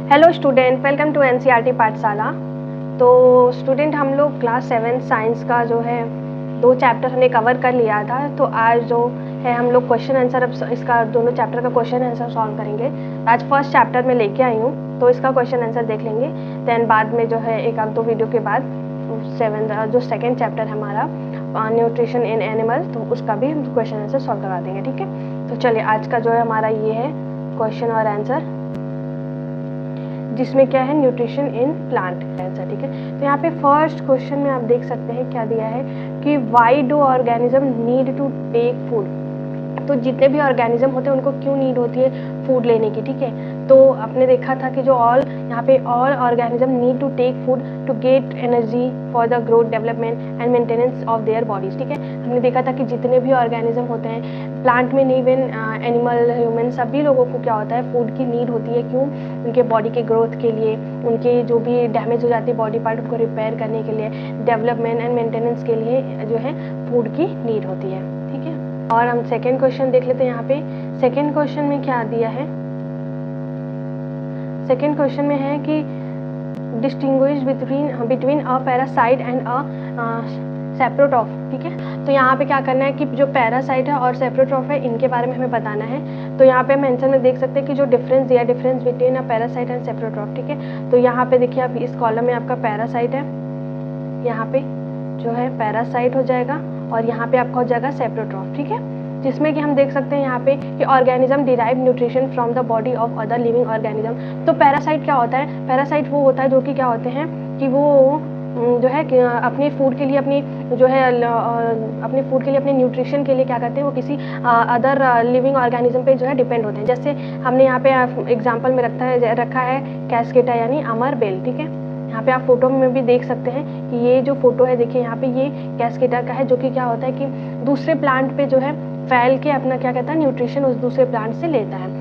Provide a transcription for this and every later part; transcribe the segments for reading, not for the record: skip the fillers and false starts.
Hello student, welcome to NCERT Pathshala. तो student, हम लोग क्लास 7 साइंस का जो है 2 चैप्टर हमने कवर कर लिया था। तो आज जो है हम लोग क्वेश्चन आंसर, अब इसका दोनों चैप्टर का क्वेश्चन आंसर सॉल्व करेंगे। आज फर्स्ट चैप्टर में लेके आई हूँ, तो इसका क्वेश्चन आंसर देख लेंगे। देन बाद में जो है एक आध दो वीडियो के बाद जो सेकेंड चैप्टर है हमारा न्यूट्रिशन इन एनिमल, तो उसका भी हम क्वेश्चन आंसर सॉल्व करवा देंगे। ठीक है, तो चलिए आज का जो है हमारा ये है क्वेश्चन और आंसर, जिसमें क्या है न्यूट्रिशन इन प्लांट आंसर। ठीक है, तो यहाँ पे फर्स्ट क्वेश्चन में आप देख सकते हैं क्या दिया है कि why do organism need to take food. तो जितने भी ऑर्गेनिज्म होते हैं उनको क्यों नीड होती है फूड लेने की। ठीक है, तो आपने देखा था कि जो यहाँ पे all organism need to take food to get energy for the growth, development and maintenance of their bodies. ठीक है, हमने देखा था कि जितने भी ऑर्गेनिज्म होते हैं प्लांट में, नहीं इवन एनिमल, ह्यूमन, सभी लोगों को क्या होता है फूड की नीड होती है। क्यों? उनके बॉडी के ग्रोथ के लिए, उनके जो भी डैमेज हो जाती है बॉडी पार्ट उनको रिपेयर करने के लिए, डेवलपमेंट एंड मेंटेनेंस के लिए जो है फूड की नीड होती है। ठीक है, और हम सेकेंड क्वेश्चन देख लेते हैं। यहाँ पे सेकेंड क्वेश्चन में क्या दिया है, सेकेंड क्वेश्चन में है कि distinguish between a parasite and a saprotroph. ठीक है, तो यहाँ पे क्या करना है कि जो पैरासाइट है और सेप्रोट्रॉफ है इनके बारे में हमें बताना है। तो यहाँ पे हम आंसर में देख सकते हैं कि जो डिफरेंस दिया, difference between a parasite and saprotroph. ठीक है, तो यहाँ पे देखिए, आप इस कॉलम में आपका पैरासाइट है, यहाँ पे जो है पैरासाइट हो जाएगा और यहाँ पे आपका हो जाएगा सेप्रोट्रॉफ। ठीक है, जिसमें कि हम देख सकते हैं यहाँ पे कि organism derive nutrition from the body of other living organism. तो पैरासाइट क्या होता है? पैरासाइट वो होता है जो कि क्या होते हैं कि वो जो है कि अपने फूड के लिए, अपनी जो है अपने फूड के लिए, अपने न्यूट्रिशन के लिए क्या करते हैं, वो किसी अदर लिविंग ऑर्गेनिज्म पे जो है डिपेंड होते हैं। जैसे हमने यहाँ पे एग्जांपल में रखा है कैस्केटा यानी अमर बेल। ठीक है, यहाँ पे आप फोटो में भी देख सकते हैं कि ये जो फोटो है, देखिए यहाँ पे ये कैस्केटा का है, जो कि क्या होता है कि दूसरे प्लांट पे जो है फैल के अपना क्या कहता है न्यूट्रिशन उस दूसरे प्लांट से लेता है।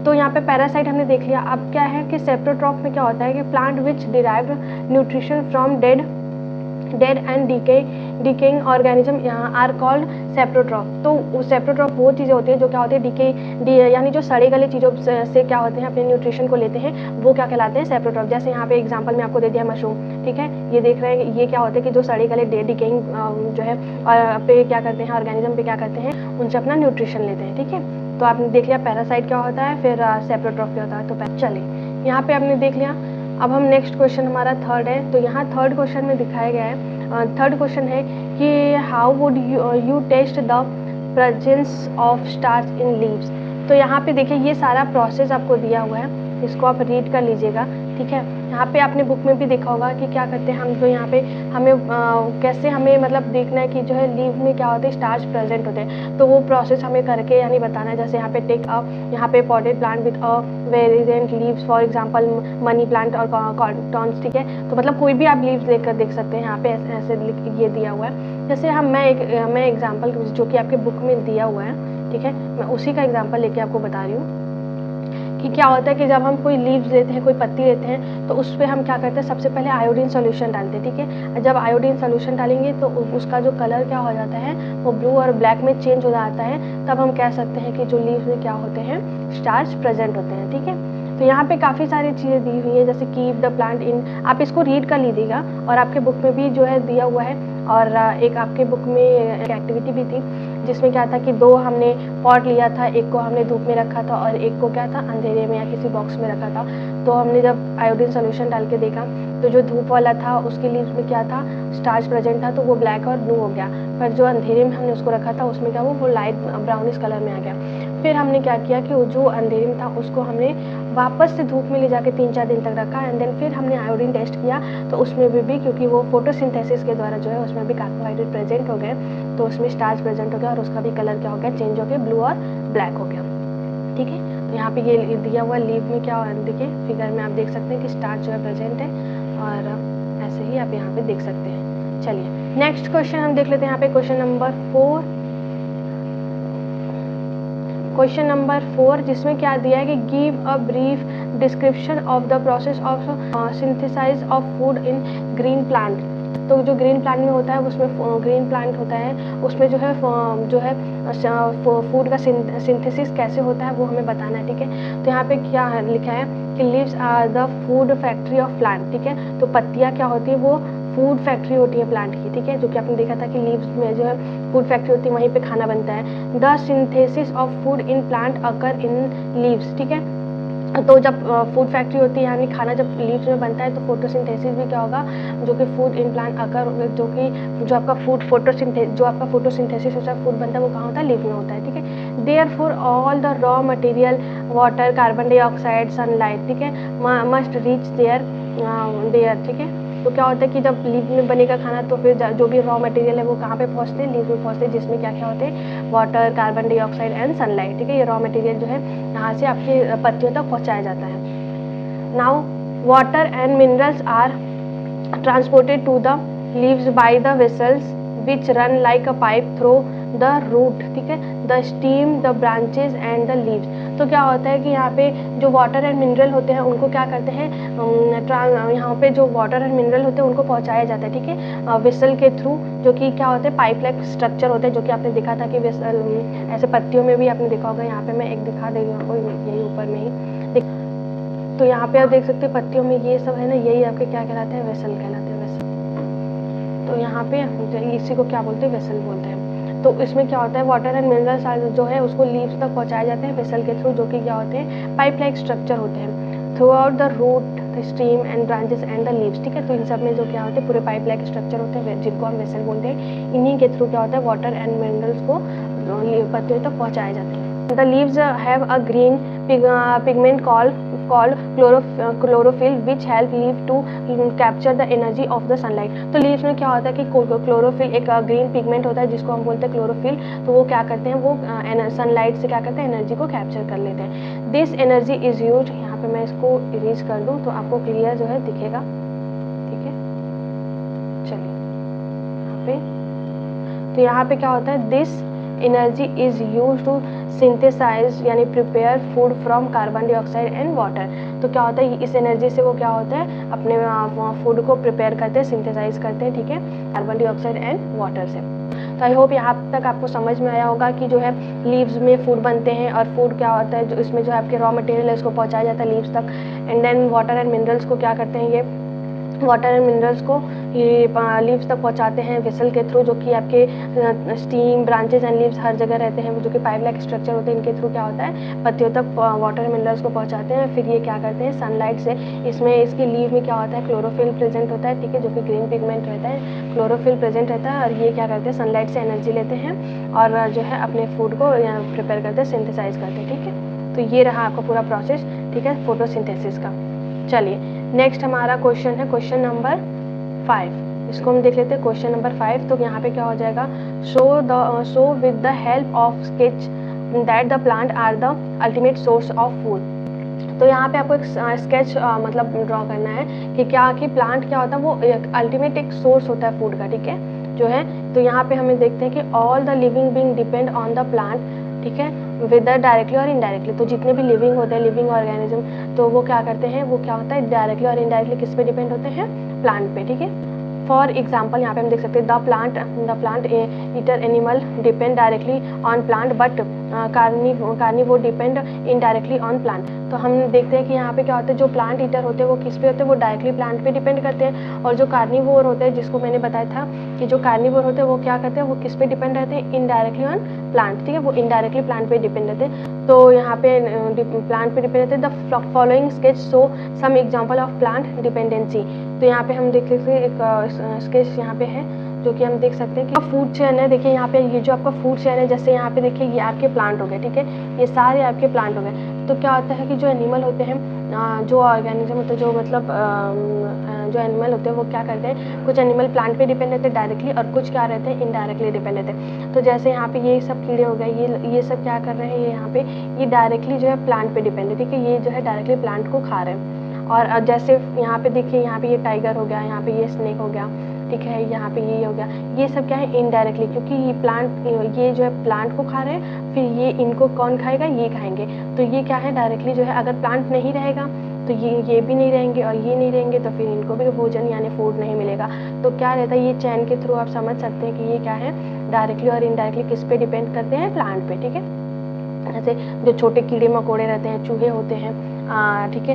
तो यहाँ पे पैरासाइट हमने देख लिया। अब क्या है कि सेप्रोट्रॉफ में क्या होता है कि plant which derive nutrition from dead and decaying organism are called saprotroph. तो सेप्रोट्रॉफ वो चीज़ें होती हैं जो क्या होती है यानी जो सड़े गले चीज़ों से क्या होते हैं अपने न्यूट्रिशन को लेते हैं, वो क्या कहलाते हैं सेप्रोट्रॉफ। जैसे यहाँ पे एग्जांपल में आपको दे दिया मशरूम। ठीक है, ये देख रहे हैं, ये क्या होते हैं कि जो सड़े गले डिकेइंग जो है पे क्या करते हैं, ऑर्गेनिज्म पे क्या करते हैं, उनसे अपना न्यूट्रिशन लेते हैं। ठीक है, तो आपने देख लिया पैरासाइट क्या होता है, फिर सेप्रोट्रॉफ क्या होता है। तो चलिए यहाँ पे आपने देख लिया। अब हम नेक्स्ट क्वेश्चन हमारा थर्ड है। तो यहाँ थर्ड क्वेश्चन में दिखाया गया है, थर्ड क्वेश्चन है कि how would you test the presence of starch in leaves. तो यहाँ पे देखिए ये सारा प्रोसेस आपको दिया हुआ है, इसको आप रीड कर लीजिएगा। ठीक है, यहाँ पे आपने बुक में भी देखा होगा कि क्या करते हैं हम, तो यहाँ पे हमें कैसे हमें मतलब देखना है कि जो है लीव में क्या होते हैं, स्टार्च प्रेजेंट होते हैं। तो वो प्रोसेस हमें करके यानी बताना है। जैसे यहाँ पे टेक अ, यहाँ पे potted plant with a variant leaves, for example money plant और कॉटन्स। ठीक है, तो मतलब कोई भी आप लीव्स लेकर देख सकते हैं। यहाँ पे ऐसे ये दिया हुआ है। जैसे मैं एग्जाम्पल जो कि आपके बुक में दिया हुआ है, ठीक है, मैं उसी का एग्जाम्पल लेके आपको बता रही हूँ कि क्या होता है कि जब हम कोई लीव्स लेते हैं, कोई पत्ती लेते हैं, तो उस पर हम क्या करते हैं, सबसे पहले आयोडीन सॉल्यूशन डालते हैं। ठीक है, जब आयोडीन सॉल्यूशन डालेंगे तो उसका जो कलर क्या हो जाता है, वो ब्लू और ब्लैक में चेंज हो जाता है। तब हम कह सकते हैं कि जो लीव्स में क्या होते हैं, स्टार्च प्रेजेंट होते हैं। ठीक है, तो यहाँ पे काफ़ी सारी चीज़ें दी हुई है, जैसे कीप द प्लांट इन, आप इसको रीड कर लीजिएगा और आपके बुक में भी जो है दिया हुआ है। और एक आपके बुक में एक एक्टिविटी भी थी जिसमें क्या था कि 2 हमने पॉट लिया था, एक को हमने धूप में रखा था और एक को क्या था अंधेरे में या किसी बॉक्स में रखा था। तो हमने जब आयोडीन सॉल्यूशन डाल के देखा तो जो धूप वाला था उसके लीव्स में क्या था, स्टार्च प्रेजेंट था, तो वो ब्लैक और ब्लू हो गया। पर जो अंधेरे में हमने उसको रखा था उसमें क्या, वो लाइट ब्राउनिश कलर में आ गया। फिर हमने क्या किया कि जो अंधेरे में था उसको हमने वापस से धूप में ले जाके 3-4 दिन तक रखा एंड देन फिर हमने आयोडीन टेस्ट किया। तो उसमें भी क्योंकि वो फोटोसिंथेसिस के द्वारा जो है उसमें भी कार्बोहाइड्रेट प्रेजेंट हो गए, तो उसमें स्टार्च प्रेजेंट हो गया और उसका भी कलर क्या हो गया, चेंज हो गया, ब्लू और ब्लैक हो गया। ठीक है, तो यहाँ पे ये दिया हुआ लीव में क्या देखिए फिगर में आप देख सकते हैं कि स्टार्च जो है प्रेजेंट है और ऐसे ही आप यहाँ पे देख सकते हैं। चलिए नेक्स्ट क्वेश्चन हम देख लेते हैं। यहाँ पे क्वेश्चन नंबर 4 जिसमें क्या दिया है कि give a brief description of the process of synthesize of food in green plant. तो जो ग्रीन प्लांट में होता है उसमें ग्रीन प्लांट होता है उसमें जो है फूड का सिंथेसिस कैसे होता है वो हमें बताना है। ठीक है, तो यहाँ पे क्या लिखा है कि leaves are the food factory of plant, ठीक है। तो पत्तियाँ क्या होती है, वो फूड फैक्ट्री होती है प्लांट की, ठीक है, जो कि आपने देखा था कि लीव्स में जो है फूड फैक्ट्री होती है, वहीं पे खाना बनता है। The synthesis of food in plant occur in leaves, ठीक है। तो जब फूड फैक्ट्री होती है यानी खाना जब लीव्स में बनता है तो फोटोसिंथेसिस भी क्या होगा, जो कि फूड इन प्लांट अकर, जो कि जो आपका फोटोसिंथेसिस होता है, फूड बनता है, वो कहाँ होता है, लीव में होता है, ठीक है। Therefore all the raw material water, carbon dioxide, sunlight, ठीक है, मस्ट रीच देयर, ठीक है। तो क्या होता है कि जब लीव में बनेगा खाना तो फिर जो भी रॉ मटेरियल है वो कहाँ पे पहुँचते हैं, लीव में पहुँचते हैं, जिसमें क्या क्या होते हैं, water, carbon dioxide and sunlight, ठीक है। ये रॉ मटेरियल जो है यहाँ से आपके पत्तियों तक पहुँचाया जाता है। Now water and minerals are transported to the leaves by the vessels which run like a pipe through the root, ठीक है, the stem, the branches and the leaves. तो क्या होता है कि यहाँ पे जो वाटर एंड मिनरल होते हैं उनको क्या करते हैं, यहाँ पे जो वाटर एंड मिनरल होते हैं उनको पहुँचाया जाता है, ठीक है, वेसल के थ्रू, जो कि क्या होते हैं, पाइप लाइक स्ट्रक्चर होते हैं, जो कि आपने देखा था कि वेसल ऐसे पत्तियों में भी आपने देखा होगा। यहाँ पे मैं एक दिखा दे रही हूँ आपको, यही ऊपर में ही तो यहाँ पे आप देख सकते हैं पत्तियों में ये सब है ना, यही आपके क्या कहलाते हैं, वेसल कहलाते हैं, वेसल। तो यहाँ पे इसी को क्या बोलते हैं, वेसल बोलते हैं। तो इसमें क्या होता है, वाटर एंड मिनरल्स जो है उसको लीव्स तक पहुँचाए जाते हैं वेसल के थ्रू, जो कि क्या होते हैं, पाइप लाइक स्ट्रक्चर होते हैं, throughout the root, the stem and branches and the leaves, ठीक है। तो इन सब में जो क्या होते हैं, पूरे पाइप लाइक स्ट्रक्चर होते हैं जिनको हम वेसल बोलते हैं। इन्हीं के थ्रू क्या होता है, वाटर एंड मिनरल्स को पत्तियों तक पहुँचाए जाते हैं। The leaves have a green pigment called chlorophyll, which help leaf to capture the energy of the sunlight. तो लीव्स में क्या होता है कि क्लोरोफिल एक ग्रीन पिगमेंट होता है जिसको हम बोलते हैं क्लोरोफिल। तो वो क्या करते हैं, वो सनलाइट से क्या करते हैं, एनर्जी को कैप्चर कर लेते हैं। दिस एनर्जी इज यूज्ड, यहाँ पे मैं इसको इरेज कर दूँ तो आपको क्लियर जो है दिखेगा, ठीक है। चलिए यहाँ पे, तो यहाँ पे क्या होता है, this energy is use to synthesize यानी prepare food from carbon dioxide and water. तो क्या होता है, इस एनर्जी से वो क्या होता है, अपने फूड को प्रिपेयर करते हैं, सिंथेसाइज करते हैं, ठीक है, कार्बन डाइऑक्साइड एंड वाटर से। तो आई होप यहाँ तक आपको समझ में आया होगा कि जो है लीव्स में फूड बनते हैं, और फूड क्या होता है, जो इसमें जो आपके रॉ मटेरियल है उसको पहुँचाया जाता है लीव्स तक, and then water and minerals को क्या करते हैं, ये वाटर एंड मिनरल्स को ये लीव्स तक पहुंचाते हैं वेसल के थ्रू, जो कि आपके steam, branches and leaves her जगह रहते हैं, जो कि पाइप लाइक स्ट्रक्चर होते हैं, इनके थ्रू क्या होता है, पत्तियों तक वाटर एंड मिनरल्स को पहुंचाते हैं। फिर ये क्या करते हैं, सनलाइट से, इसमें इसकी लीव में क्या होता है, क्लोरोफिल प्रेजेंट होता है, ठीक है, जो कि ग्रीन पिगमेंट रहता है, क्लोरोफिल प्रेजेंट रहता है, और ये क्या करते हैं, सनलाइट से एनर्जी लेते हैं और जो है अपने फूड को प्रिपेयर करते हैं, सिंथेसाइज करते हैं, ठीक है। तो ये रहा आपका पूरा प्रोसेस, ठीक है, फोटोसिंथेसिस का। चलिए नेक्स्ट हमारा क्वेश्चन है क्वेश्चन नंबर 5, इसको हम देख लेते हैं। क्वेश्चन नंबर 5, तो यहाँ पे क्या हो जाएगा, show with the help of sketch that the plant are the ultimate source of food. तो यहाँ पे आपको एक स्केच मतलब ड्रॉ करना है कि क्या कि प्लांट क्या होता है, वो एक अल्टीमेट एक सोर्स होता है फूड का, ठीक है, जो है। तो यहाँ पे हमें देखते हैं कि all the living being depend on the plant, ठीक है, वेदर डायरेक्टली और इनडायरेक्टली। तो जितने भी लिविंग होते हैं, लिविंग ऑर्गेनिज्म, तो वो क्या करते हैं, वो क्या होता है, डायरेक्टली और इनडायरेक्टली किस पे डिपेंड होते हैं, प्लांट पे, ठीक है। फॉर एग्जाम्पल यहाँ पे हम देख सकते हैं, the plant eater animal depend directly on plant, but carnivore depend indirectly on plant. तो हम देखते हैं कि यहाँ पे क्या होता है, जो प्लांट ईटर होते हैं वो किस पे होते हैं, वो डायरेक्टली प्लांट पे डिपेंड करते हैं, और जो कार्निवोर होते हैं, जिसको मैंने बताया था कि जो कार्निवोर होते हैं वो क्या करते हैं, वो किस पे डिपेंड रहते हैं, इनडायरेक्टली ऑन प्लांट, ठीक है, वो इनडायरेक्टली प्लांट पे डिपेंड रहते हैं। तो यहाँ पे प्लांट पे डिपेंड रहते हैं। The following sketch show some example of plant dependency. तो यहाँ पे हम देख सकते हैं एक स्केच यहाँ पे है, जो कि हम देख सकते हैं कि फूड चेन है। देखिए यहाँ पे ये जो आपका फूड चेन है, जैसे यहाँ पे देखिए ये आपके प्लांट हो गए, ठीक है, ये सारे आपके प्लांट हो गए। तो क्या होता है कि जो एनिमल होते हैं, जो ऑर्गेनिज्म होते हैं, जो मतलब जो एनिमल होते हैं वो क्या करते हैं, कुछ एनिमल प्लांट पे डिपेंड रहते हैं डायरेक्टली, और कुछ क्या रहते हैं, इनडायरेक्टली डिपेंड रहते हैं। तो जैसे यहाँ पे ये सब कीड़े हो गए, ये सब क्या कर रहे हैं, ये यहाँ पे ये डायरेक्टली जो है प्लांट पे डिपेंड है, ठीक है, ये जो है डायरेक्टली प्लांट को खा रहे हैं। और जैसे यहाँ पे देखिए, यहाँ पे ये टाइगर हो गया, यहाँ पे ये स्नेक हो गया, ठीक है, यहाँ पे ये हो गया, ये सब क्या है, इनडायरेक्टली, क्योंकि ये प्लांट, ये जो है प्लांट को खा रहे हैं, फिर ये इनको कौन खाएगा, ये खाएंगे। तो ये क्या है, डायरेक्टली जो है, अगर प्लांट नहीं रहेगा तो ये भी नहीं रहेंगे, और ये नहीं रहेंगे तो फिर इनको भी भोजन यानी फूड नहीं मिलेगा। तो क्या रहता है, ये चैन के थ्रू आप समझ सकते हैं कि ये क्या है, डायरेक्टली और इनडायरेक्टली किस पे डिपेंड करते हैं, प्लांट पे, ठीक है। जैसे जो छोटे कीड़े मकोड़े रहते हैं, चूहे होते हैं, ठीक है,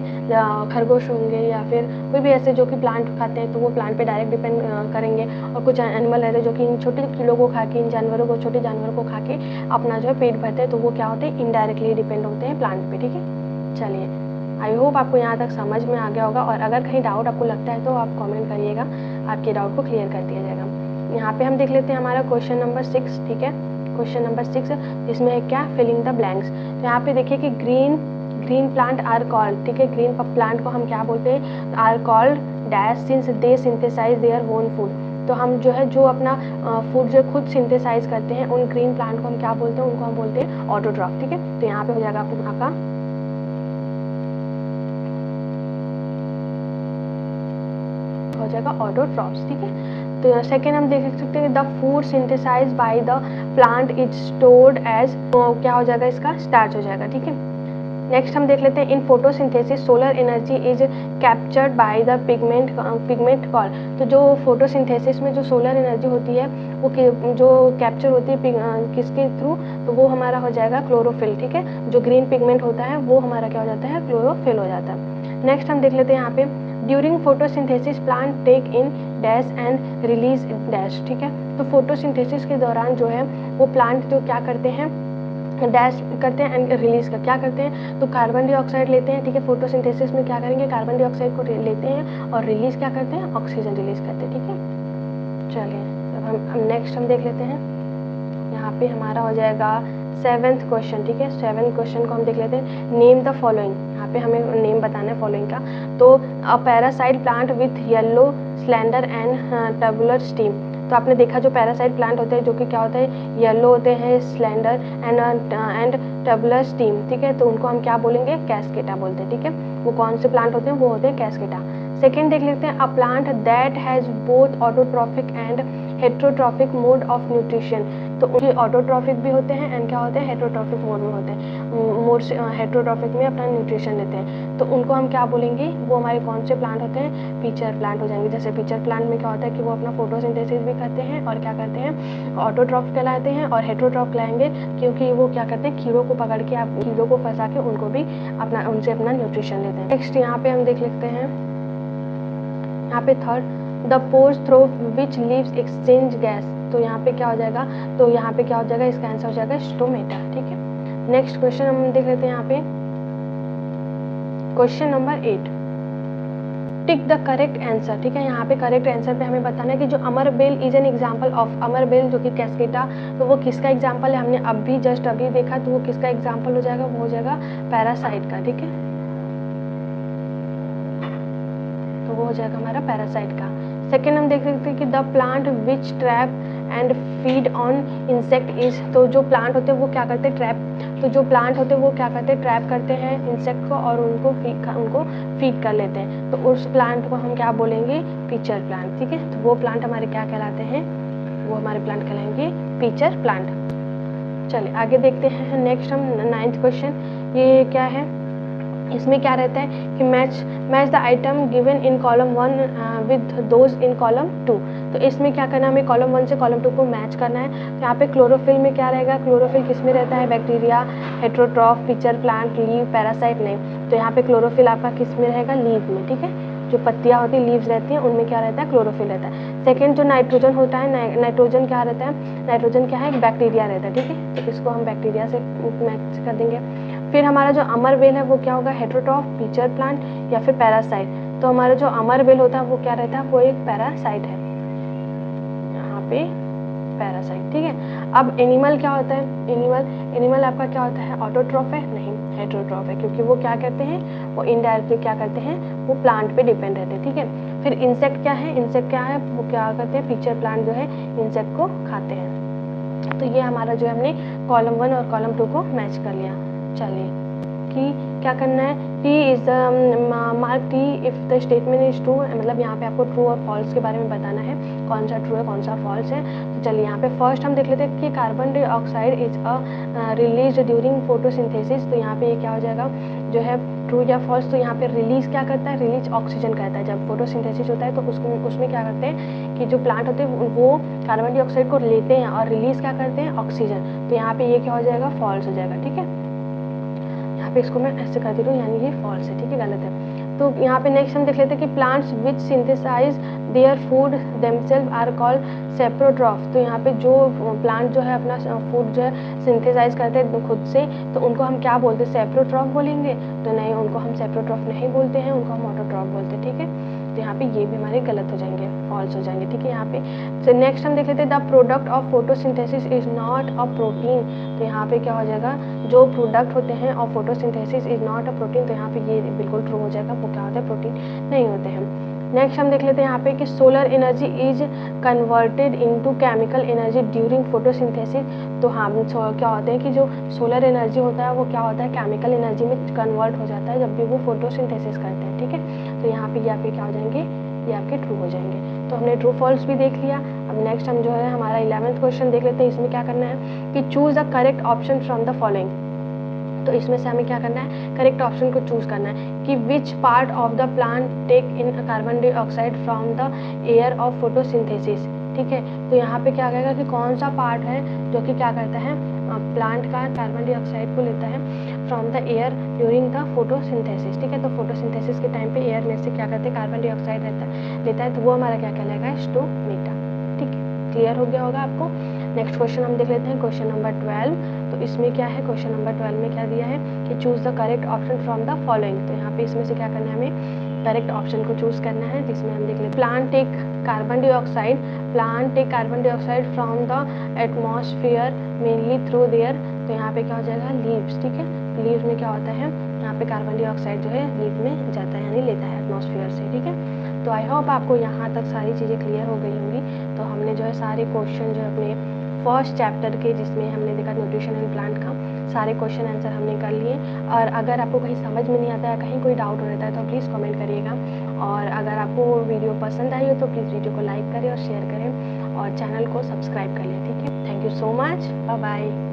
खरगोश होंगे या फिर कोई भी ऐसे जो कि प्लांट खाते हैं तो वो प्लांट पे डायरेक्ट डिपेंड करेंगे, और कुछ एनिमल रहते हैं जो कि इन छोटे कीड़ों को खा के, इन जानवरों को, छोटे जानवरों को खा के अपना जो है पेट भरते हैं, तो वो क्या होते हैं, इनडायरेक्टली डिपेंड होते हैं प्लांट पे। ठीक है, चलिए आई होप आपको यहाँ तक समझ में आ गया होगा, और अगर कहीं डाउट आपको लगता है तो आप कमेंट करिएगा, आपके डाउट को क्लियर कर दिया जाएगा। यहाँ पे हम देख लेते हैं हमारा क्वेश्चन नंबर 6। ठीक है, क्वेश्चन नंबर 6 जिसमें है क्या, फिलिंग द ब्लैंक्स। तो यहाँ पे देखिए कि ग्रीन प्लांट आर कॉल्ड, ठीक है, ग्रीन प्लांट को हम क्या बोलते हैं, are called dash since they synthesize their own food. तो हम जो है जो अपना फूड जो खुद सिंथेसाइज करते हैं, उन ग्रीन प्लांट को हम क्या बोलते हैं, उनको हम बोलते हैं ऑटोट्रॉफ। ठीक है, तो यहाँ पे हो जाएगा आपका हो जाएगा ऑटोट्रॉफ्स। ठीक है, तो सेकेंड हम देख सकते हैं the food synthesize by the plant is stored as, क्या हो जाएगा, इसका स्टार्च हो जाएगा। ठीक है, नेक्स्ट हम देख लेते हैं in photosynthesis solar energy is captured by the pigment call. तो जो फोटोसिंथेसिस में जो सोलर एनर्जी होती है वो जो कैप्चर होती है किसके थ्रू, तो वो हमारा हो जाएगा क्लोरोफिल। ठीक है, जो ग्रीन पिगमेंट होता है वो हमारा क्या हो जाता है, क्लोरोफिल हो जाता है। नेक्स्ट हम देख लेते हैं यहाँ पे during photosynthesis plant take in dash and release dash. ठीक है, तो फोटोसिंथेसिस के दौरान जो है वो प्लांट जो क्या करते हैं, डैश करते हैं एंड रिलीज का क्या करते हैं, तो कार्बन डाइऑक्साइड लेते हैं। ठीक है, फोटोसिंथेसिस में क्या करेंगे, कार्बन डाइऑक्साइड को लेते हैं और रिलीज क्या करते हैं, ऑक्सीजन रिलीज करते हैं। ठीक है, चलिए अब हम नेक्स्ट हम देख लेते हैं, यहाँ पे हमारा हो जाएगा 7th क्वेश्चन। ठीक है, 7th क्वेश्चन को हम देख लेते हैं, नेम द फॉलोइंग। यहाँ पे हमें नेम बताना है फॉलोइंग का। तो a parasite plant with yellow slender and tubular stem. तो आपने देखा जो पैरासाइट प्लांट होते हैं जो कि क्या होता है, येलो होते हैं, स्लेंडर एंड टर्बुलर स्टीम। ठीक है, तो उनको हम क्या बोलेंगे, कैस्केटा बोलते हैं। ठीक है, वो कौन से प्लांट होते हैं, वो होते हैं कैस्केटा। सेकेंड देख लेते हैं, a plant that has both autotrophic and heterotrophic mode of nutrition. तो उनके ऑटोट्रॉफिक भी होते हैं एंड क्या होते हैं, हेट्रोट्रॉफिक मोड में होते हैं। मोड से हेट्रोट्रॉफिक में अपना न्यूट्रिशन लेते हैं, तो उनको हम क्या बोलेंगे, वो हमारे कौन से प्लांट होते हैं, पिचर प्लांट हो जाएंगे। जैसे पिचर प्लांट में क्या होता है कि वो अपना फोटोसिंथेसिस भी करते हैं और क्या करते हैं, ऑटोट्रॉफ कहलाते हैं, और हेट्रोट्रॉफ कहलाएंगे क्योंकि वो क्या करते हैं, कीड़ों को पकड़ के, आप कीड़ों को फंसा के उनको भी अपना उनसे अपना न्यूट्रिशन लेते हैं। नेक्स्ट यहाँ पे हम देख लेते हैं, यहाँ पे third the pores through which leaves exchange gas. तो यहाँ पे क्या हो जाएगा, तो यहाँ पे क्या हो जाएगा, इसका आंसर हो जाएगा स्टोमेटा। ठीक है, नेक्स्ट क्वेश्चन हम देख लेते हैं, यहाँ पे question number 8, tick the correct answer. ठीक है, यहाँ पे करेक्ट आंसर पे हमें बताना है कि जो अमरबेल इज एन एग्जाम्पल ऑफ, अमरबेल जो कि कैस्केटा, तो वो किसका एग्जाम्पल है, हमने अभी जस्ट अभी देखा, तो वो किसका एग्जाम्पल हो जाएगा, वो हो जाएगा पैरासाइट का। ठीक है, तो वो हो जाएगा हमारा पैरासाइट का। सेकेंड हम देख सकते हैं कि the plant which trap and feed on insect is. तो जो प्लांट होते हैं वो क्या करते हैं, ट्रैप, तो जो प्लांट होते हैं वो क्या करते हैं, ट्रैप करते हैं इंसेक्ट को और उनको फीड कर लेते हैं। तो उस प्लांट को हम क्या बोलेंगे, पिचर प्लांट। ठीक है, तो वो प्लांट हमारे क्या कहलाते हैं, वो हमारे प्लांट कहलाएंगे पिचर प्लांट। चलिए आगे देखते हैं, नेक्स्ट हम 9th क्वेश्चन, ये क्या है, इसमें क्या रहता है कि match the item given in column 1 with those in column 2। तो इसमें क्या करना है, हमें कॉलम 1 से कॉलम 2 को मैच करना है। तो यहाँ पे क्लोरोफिल में क्या रहेगा, क्लोरोफिल किस में रहता है, bacteria, heterotroph, pitcher plant, leave, parasite नहीं। तो यहाँ पे क्लोरोफिल आपका किस में रहेगा, लीव में। ठीक है, जो पत्तियाँ होती है, लीव्स रहती हैं, उनमें क्या रहता है, क्लोरोफिल रहता है। सेकेंड जो नाइट्रोजन होता है, नाइट्रोजन क्या रहता है, नाइट्रोजन क्या है, एक बैक्टीरिया रहता है। ठीक है, तो इसको हम बैक्टीरिया से मैच कर देंगे। फिर हमारा जो अमरबेल है वो क्या होगा, हेट्रोट्रॉफ, पिचर प्लांट या फिर पैरासाइट। तो हमारा जो अमरबेल होता है वो क्या रहता है, वो एक पैरासाइट है, यहाँ पे पैरासाइट। ठीक है, अब एनिमल क्या होता है, एनिमल आपका क्या होता है, ऑटोट्रॉफ है, नहीं हेट्रोट्रॉफ है, क्योंकि वो क्या करते हैं, वो इनडायरेक्टली क्या करते हैं, वो प्लांट पे डिपेंड रहते हैं। ठीक है, फिर इंसेक्ट क्या है, इंसेक्ट क्या है, वो क्या करते हैं, पिचर प्लांट जो है इंसेक्ट को खाते हैं। तो ये हमारा जो है हमने कॉलम 1 और कॉलम 2 को मैच कर लिया। चलिए कि क्या करना है, T is mark T if the statement is true, मतलब यहाँ पे आपको ट्रू और फॉल्स के बारे में बताना है, कौन सा ट्रू है कौन सा फॉल्स है। तो चलिए यहाँ पे फर्स्ट हम देख लेते हैं कि carbon dioxide is release during photosynthesis. तो यहाँ पे ये क्या हो जाएगा, जो है ट्रू या फॉल्स। तो यहाँ पे रिलीज क्या करता है, रिलीज ऑक्सीजन करता है। जब फोटोसिंथेसिस होता है तो उसमें क्या करते हैं कि जो प्लांट होते हैं वो कार्बन डाइऑक्साइड को लेते हैं और रिलीज क्या करते हैं, ऑक्सीजन। तो यहाँ पे ये क्या हो जाएगा, फॉल्स हो जाएगा। ठीक है, यहाँ पे इसको मैं ऐसे कर दे रही हूँ, यानी ये फॉल्स है, ठीक है, गलत है। तो यहाँ पे नेक्स्ट हम देख लेते हैं कि plants which synthesize their food themselves are called saprotroph. तो यहाँ पे जो प्लांट जो है अपना फूड जो है सिंथेसाइज करते हैं खुद से, तो उनको हम क्या बोलते हैं, सेप्रोट्रॉफ बोलेंगे? तो नहीं, उनको हम सेप्रोट्रॉफ नहीं बोलते हैं, उनको हम ऑटोट्रॉफ बोलते हैं, ठीक है। तो यहाँ पे ये भी हमारे गलत हो जाएंगे, फॉल्स हो जाएंगे, ठीक है। यहाँ पे तो नेक्स्ट हम देख लेते हैं the product of photosynthesis is not a protein. तो यहाँ पे क्या हो जाएगा, जो प्रोडक्ट होते हैं और photosynthesis is not a protein, तो यहाँ पे ये बिल्कुल ट्रू हो जाएगा, वो क्या होता है, प्रोटीन नहीं होते हैं। नेक्स्ट हम देख लेते हैं यहाँ पे कि solar energy is converted into chemical energy during photosynthesis. तो हम क्या होते हैं कि जो सोलर एनर्जी होता है वो क्या होता है, केमिकल एनर्जी में कन्वर्ट हो जाता है जब भी वो फोटोसिंथेसिस करते हैं, ठीक है। तो यहाँ पे ये आपके क्या हो जाएंगे, ये आपके ट्रू हो जाएंगे। तो हमने ट्रू फॉल्स भी देख लिया। अब नेक्स्ट हम जो है हमारा 11th क्वेश्चन देख लेते हैं। इसमें क्या करना है कि choose the correct option from the following. तो इसमें से हमें क्या करना है, करेक्ट ऑप्शन को चूज करना है कि which part of the plant take in carbon dioxide from the air of photosynthesis, ठीक है। तो यहाँ पे क्या कहेगा कि कौन सा पार्ट है जो कि क्या करता है, प्लांट का कार्बन डाइऑक्साइड को लेता है from the air during the photosynthesis, ठीक है। तो फोटोसिंथेसिस के टाइम पे एयर में से क्या करते हैं, कार्बन डाइऑक्साइड लेता है, तो वो हमारा क्या कहलाएगा, स्टोमेटा, ठीक है। क्लियर हो गया होगा आपको। नेक्स्ट क्वेश्चन हम देख लेते हैं, क्वेश्चन नंबर 12। तो इसमें क्या है, क्वेश्चन नंबर 12 में क्या दिया है कि choose the correct option from the following. तो यहाँ पे इसमें से क्या करना है, हमें करेक्ट ऑप्शन को चूज करना है, जिसमें हम देख लेते हैं plant take carbon dioxide from the atmosphere mainly through their. तो यहाँ पे क्या हो जाएगा, लीव्स, ठीक है। लीव्स में क्या होता है, यहाँ पे कार्बन डाइऑक्साइड जो है लीव में जाता है, यानी लेता है एटमॉस्फेयर से, ठीक है। तो आई होप आपको यहाँ तक सारी चीज़ें क्लियर हो गई होंगी। तो हमने जो है सारे क्वेश्चन जो अपने फर्स्ट चैप्टर के, जिसमें हमने देखा न्यूट्रिशन एंड प्लांट का, सारे क्वेश्चन आंसर हमने कर लिए। और अगर आपको कहीं समझ में नहीं आता है, कहीं कोई डाउट रहता है, तो प्लीज़ कमेंट करिएगा। और अगर आपको वीडियो पसंद आई हो तो प्लीज़ वीडियो को लाइक करें और शेयर करें और चैनल को सब्सक्राइब कर लें, ठीक है। Thank you so much, bye bye.